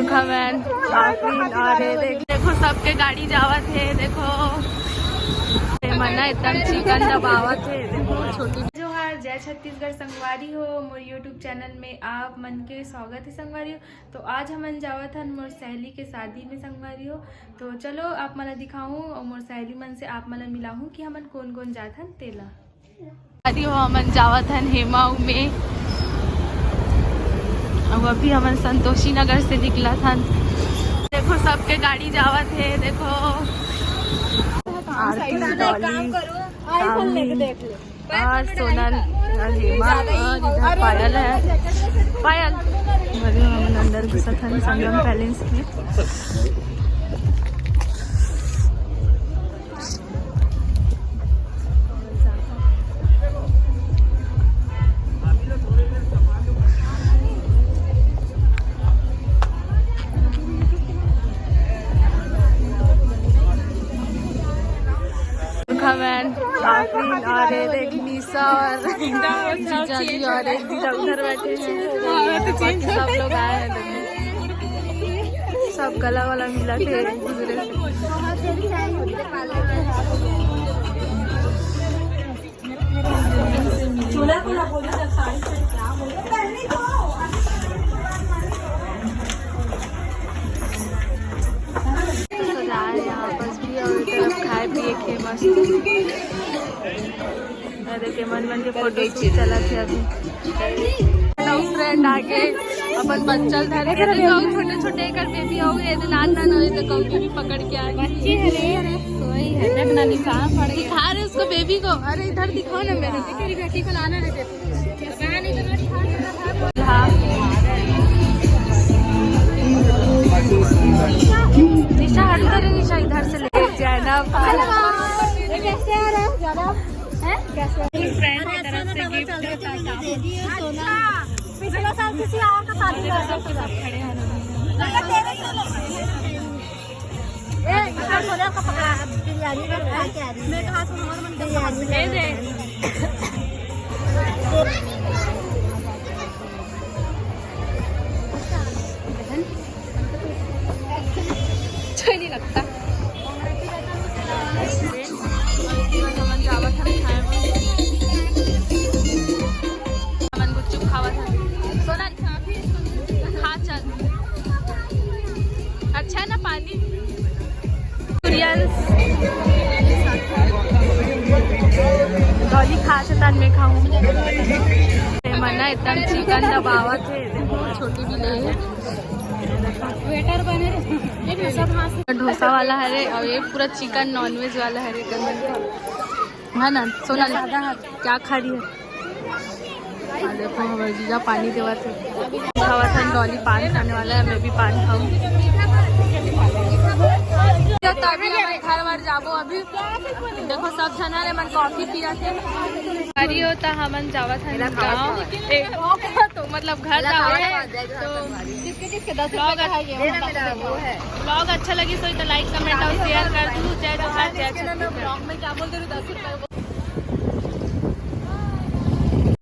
घमन और देखो सबके गाड़ी जावत है। देखो मना इतना चिकन दबावत है। देखो छोटी जोहार जय छत्तीसगढ़ संगवारी हो मोर यूट्यूब चैनल में आप मन के स्वागत है संगवारी हो। तो आज हमन जावत हन मोर सहेली के शादी में संगवारी हो। तो चलो आप मन दिखाऊं और मोर सहेली मन से आप मन मिलाऊं कि हमन कौन कौन जात हन तेला हो। हमन जावत हन हेमाऊ में। अब अभी हमन संतोषी नगर से निकला था। देखो सबके गाड़ी जावत है। देखो और सोनल हेमा और इधर पायल है। पायल हमन अंदर घुसत हन संगम पैलेस में। और देख निशा और जीजा जी और एक दीदा उधर बैठे हैं। सब लोग आए हैं। सब गला वाला मिला थे एक दूसरे खाए पिए के मस्त। देखे मन के फोटो चला थे। अभी फ्रेंड आगे अपन बच्चल धरे छोटे छोटे एक बेबी हो गए नाना न तो बेबी पकड़ के आ बच्ची है रे सोई है देखना निशान पड़ गया। दिखा रहे उसको बेबी को। अरे इधर दिखाओ ना मेरे तेरी बेटी को लाना रे। निशा अंदर है। निशा इधर से ले जाए ना। कैसे आ रहा है ज्यादा फ्रेंड की तरफ से गिफ्ट। पिछले साल किसी और का शादी सब खड़े हैं। नहीं लगता अच्छा ना पानी डॉली खा तन में खाऊं। मना इतना चिकन दबावत है। देखो छोटी भी ले वेटर बने डोसा वाला है रे और ये पूरा चिकन नॉनवेज वाला है रे। है ना सोना क्या खा रही है। देखो हमारे जीजा पानी देवा थे। खावा था डॉली पान खाने वाला है। मैं भी पान खाऊं। तभी हमारे घर बार जाबो। अभी देखो सब जना रे मन कॉफी पिया थे। गाड़ी होता हमन जावत हन गाँव तो मतलब घर ब्लॉग अच्छा लगी तो लाइक कमेंट और शेयर कर दूँ। जय जोहार जय छत्तीसगढ़। ब्लॉग में क्या बोल दे 10 रुपये।